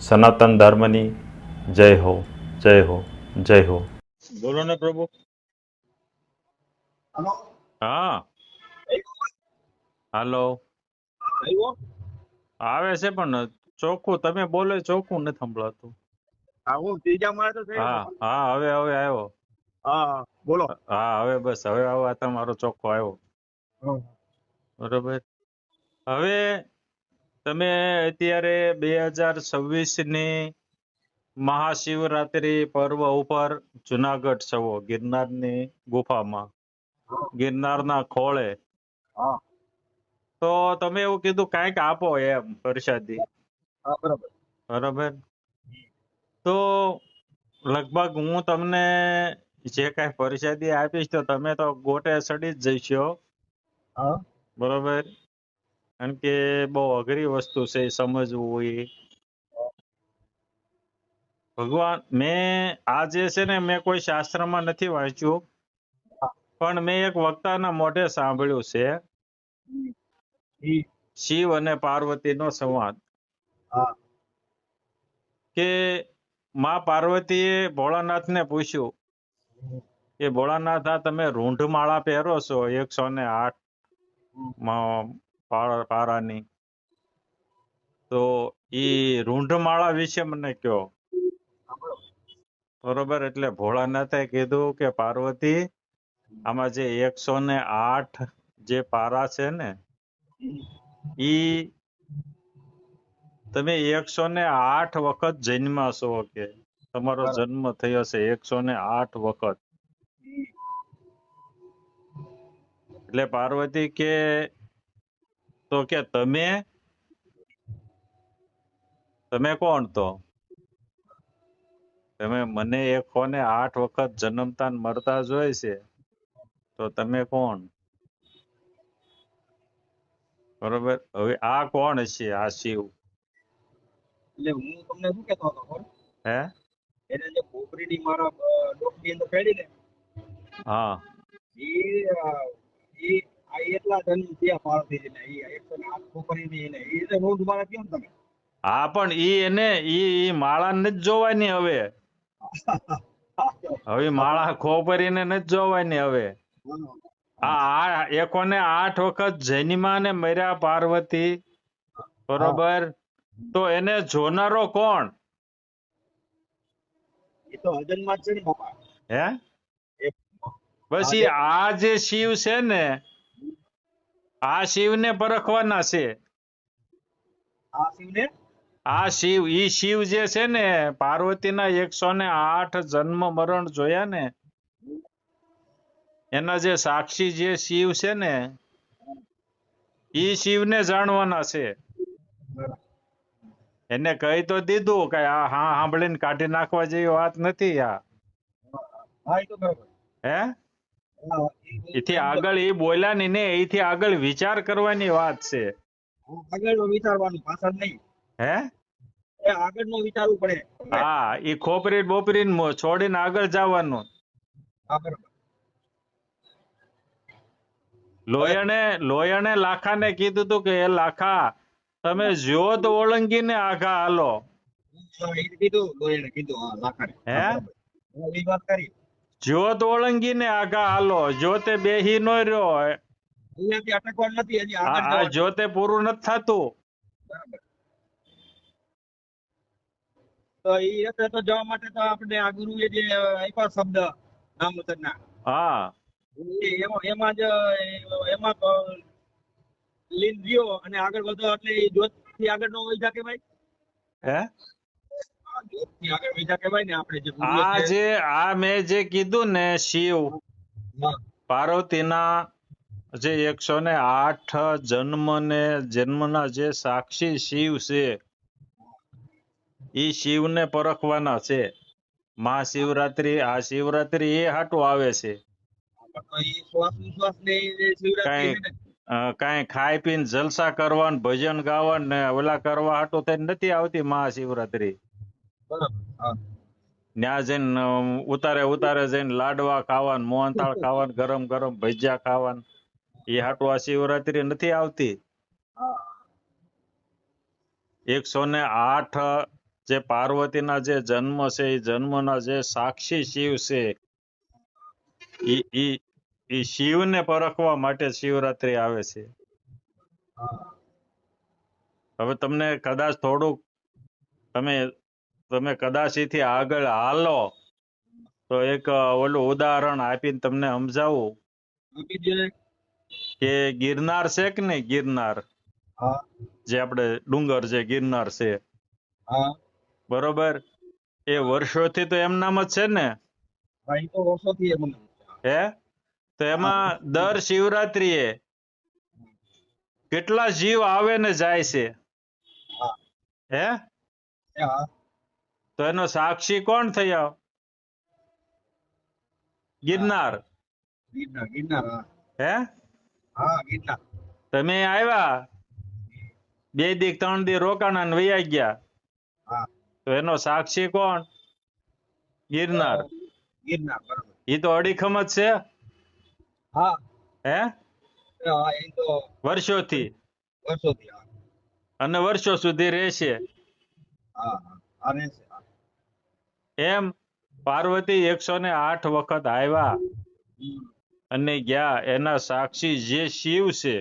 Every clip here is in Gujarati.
સનાતન ધર્મની જય હો, જય હો, જય હો. બોલો ને પ્રભુ. હલો. હા, હાલો. આવ્યો? આવે છે પણ ચોખ્ખું તમે બોલે ચોખ્ખું નથી સંભળાતું. હા, હું ત્રીજા માળે તો છે. હા હા, હવે હવે આવ્યો. હા, બોલો. હા, હવે બસ હવે આવો તમારો ચોખ્ખો આવ્યો. હમ. બરોબર. હવે તમે અત્યારે 2026 ની મહાશિવરાત્રી પર્વ ઉપર જુનાગઢ છો, ગિરનારની ગુફામાં, ગિરનારના ખોળે. હા, તો તમે એવું કીધું કાંઈક આપો એમ પ્રસાદી. હા, બરાબર. બરોબર. તો લગભગ હું તમને જે કાંઈ પ્રસાદી આપીશ તો તમે તો ગોટે ચડી જ જઈશો. હા, બરોબર. કારણ કે બહુ અઘરી વસ્તુ છે એ સમજવું હોય. ભગવાન મેં આ જે છે ને મેં કોઈ શાસ્ત્રમાં નથી વાંચ્યું, પણ મેં એક વક્તાના મોઢે સાંભળ્યું છે ઈ, શિવ અને પાર્વતીનો સંવાદ. હા, કે માં પાર્વતીએ ભોળાનાથને પૂછ્યું કે ભોળાનાથ આ તમે રૂંઢ માળા પહેરો છો 108 પારાની, તો ઈ રૂંઢ માળા વિશે મને કયો. હા, બરાબર. બરોબર. એટલે ભોળાનાથે કીધું કે પાર્વતી આમાં જે 108 જે પારા છે ને ઈ તમે 108 વખત જન્મા છો, કે તમારો બરાબર. જન્મ થયો છે 108 વખત. એટલે પાર્વતી કે તો કે તમે કોણ? તો તમે મને 108 વખત જન્મતા ને મરતા જોઈ છે, તો તમે કોણ? બરોબર. હવે આ કોણ છે? આ શિવ. એટલે હું તમને શું કહેતો હતો ખબર? હે? એને જે ખોપરીની મારા ડોકની અંદર પેડી ને, હા ઈ ઈ આ એટલા જન્મ થયા પાર્વતીજીને, ઈ 108 ખોપરીની એને ઈ રીતે નોંધ મારા કેમ તમે? હા, પણ ઈ માળા નથી જોવાની હવે. હવે માળા ખોપરીને નથી જોવાની હવે. આ 108 વખત જન્મા ને મર્યા પાર્વતી. બરોબર. તો એને જોનારો કોણ? એ તો અજન્મા જ છે ને બાપા. હે? એક પછી આ જે શિવ છે ને, આ શિવને પરખવાના છે. આ શિવને આ શિવ જે છે ને, પાર્વતીના 108 જન્મ મરણ જોયા ને, એના જે સાક્ષી જે શિવ છે ને, ઈ શિવને જાણવાના છે. એને કહી તો દીધું કે આ હા સાંભળીને કાઢી નાખવા જેવી વાત નથી આ. હા, એ તો બરાબર. હે? હા, એથી આગળ એ બોલ્યા ને એથી આગળ વિચાર કરવાની વાત છે. આગળનો વિચારવાનું, પાછળ નહીં. હે? એ આગળનું વિચારવું પડે. હા, એ ખોપરી બોપરી છોડીને આગળ જવાનું. હા, બરાબર. લોયણે લાખાને કીધું તું કે એ લાખા તમે જ્યોત ઓળંગીને આઘા હાલો. એ કીધું લોહીને કીધું, હા, લાખાને. હે? હા, બરાબર. હું એ વાત કરી. જ્યોત ઓળંગીને આઘા હાલો. જ્યોતે બેહી નો રહ્યો. અહીંયાથી અટકવાનું નથી, હજી આ આગળ આ જવાનું. જ્યોતે પૂરું નથી થતું. બરાબર. તો એ રસ્તે તો જવા માટે તો આપણે આ ગુરુએ જે આપ્યા શબ્દ નામ વચનના, હા એમાં જ એમાં લીન રહ્યો અને આગળ વધો એટલે એ જ્યોતથી આગળ નો વહી શકે ભાઈ. હે? જ્યોતથી આગળ વહી કહેવાય ને, આપણે જે ગુરુએ મેં જે કીધું ને, શિવ હા, પાર્વતીના જે 108 જન્મના જે સાક્ષી શિવ છે, ઈ શિવને પરખવાના છે. મહાશિવરાત્રી આ શિવરાત્રી એ હાટું આવે છે. તો એ શ્વાસ ઉશ્વાસ ને એ શિવરાત્રી છે ને. કાંઈ ખાઈ પીને જલસા કરવા ને ભજન ગાવા ને ઓલા કરવા હાટું થઈને નથી આવતી મહાશિવરાત્રી. બરાબર. હા, ત્યાં જઈને ઉતારે જઈને લાડવા ખાવા ને મોહનથાળ ખાવા ને ગરમ ગરમ ભજીયા ખાવા ને એ હાટું આ શિવરાત્રી નથી આવતી. હા, 108 જે પાર્વતીના જે જન્મ છે એ જન્મના જે સાક્ષી શિવ છે ઈ ઈ ઈ શિવને પરખવા માટે શિવરાત્રી આવે છે. હવે તમને કદાચ થોડુંક તમે કદાચ એથી આગળ હાલો તો એક ઓલું ઉદાહરણ આપીને તમને સમજાવું કે ગિરનાર છે કે નહીં, ગિરનાર જે આપણે ડુંગર છે ગિરનાર છે બરોબર, એ વર્ષોથી તો એમ નામ જ છે ને, હે? તો એમાં દર શિવરાત્રીએ કેટલા જીવ આવે ને જાય છે, હે? તો એનો સાક્ષી કોણ થયા? ગિરનાર. હે? તમે આવ્યા 2 દી 3 દી રોકાણા ને વયા ગયા, તો એનો સાક્ષી કોણ? ગિરનાર. ઈ તો અડીખમ જ છે, હે? વર્ષોથી અને વર્ષો સુધી રહેશે. એમ પાર્વતી 108 વખત આવ્યા અને ગયા, એના સાક્ષી જે શિવ છે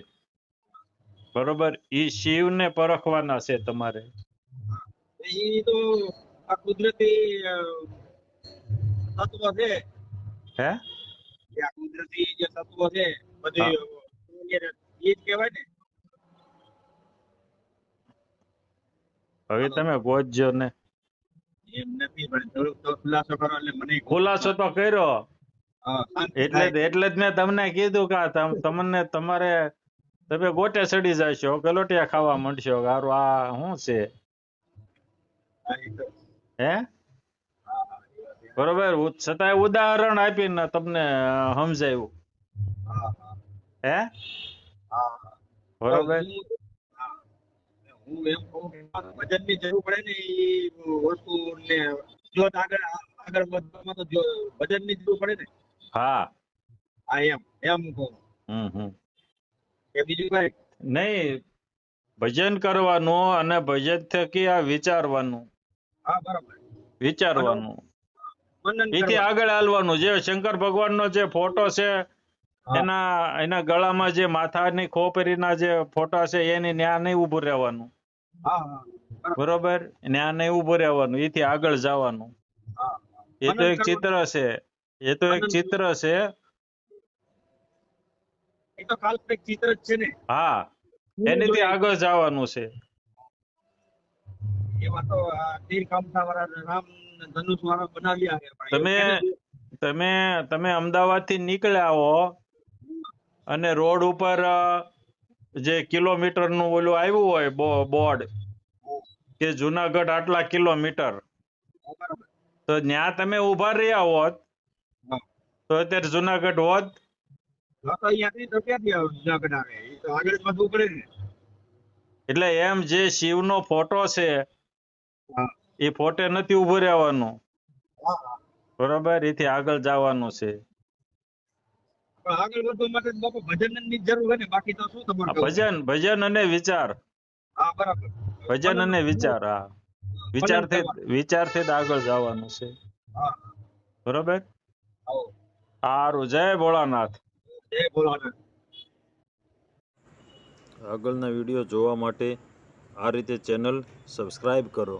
બરોબર, ઈ શિવને પરખવાના છે તમારે. ઈ તો આ કુદરતી તત્વ છે, હે? આ કુદરતી જે તત્વ છે બધી એ જ કહેવાય ને. હવે તમે ગોતજો ને. એમ નથી, પણ થોડુંક તો ખુલાસો કરો એટલે મને ખુલાસો તો કર્યો, એટલે જ મેં તમને કીધું કે તમને તમારે તમે ગોટે ચડી જશો, ગલોટિયા ખાવા માંડશો, હારું આ શું છે, હે? બરોબર, છતાંય ઉદાહરણ આપીને તમને સમજાયું, હે? બરોબર. હું એમ કહું કે વજનની જરૂર પડે ને એ વસ્તુ ને જો આગળ વધવામાં તો વજનની જરૂર પડે ને. હા એમ કહું કે બીજું કઈ નહીં, ભજન કરવાનું અને ભજન થકી આ વિચારવાનું. બરાબર. વિચારવાનું, એથી આગળ હાલવાનું. જે શંકર ભગવાનનો જે ફોટો છે એના ગળામાં જે માથાની ખોપરીના જે ફોટા છે એની ન્યા નહીં ઉભું રહેવાનું, બરોબર, ન્યા નહીં ઉભું રહેવાનું, એથી આગળ જવાનું. એ તો એક ચિત્ર છે, એ તો એક ચિત્ર છે. એ તો કાલ્પનિક ચિત્ર જ છે ને. હા, એનીથી આગળ જવાનું છે. એમાં તો તીર કામઠા વાળા રામ ધનુષ વાળા બનાવ્યા છે. તમે અમદાવાદ થી નીકળ્યા હો અને રોડ ઉપર જે કિલોમીટર નું ઓલું આવ્યું હોય બોર્ડ કે જુનાગઢ આટલા કિલોમીટર, તો ત્યાં તમે ઉભા રહ્યા હોત તો અત્યારે જુનાગઢ હોત. એટલે એમ જે શિવનો ફોટો છે એ ફોટે નથી ઉભું રહેવાનું, બરોબર, એથી આગળ જવાનું છે. આગળ વધવા માટે બાપુ ભજનની જરૂર હોય ને, બાકી તો શું તમારું ભજન અને વિચાર. બરાબર. ભજન અને વિચાર. હા, વિચારથી જ આગળ જવાનું છે, બરોબર. સારું, જય ભોળાનાથ. જય ભોળાનાથ. આગળના વિડીયો જોવા માટે આ રીતે ચેનલ સબસ્ક્રાઇબ કરો.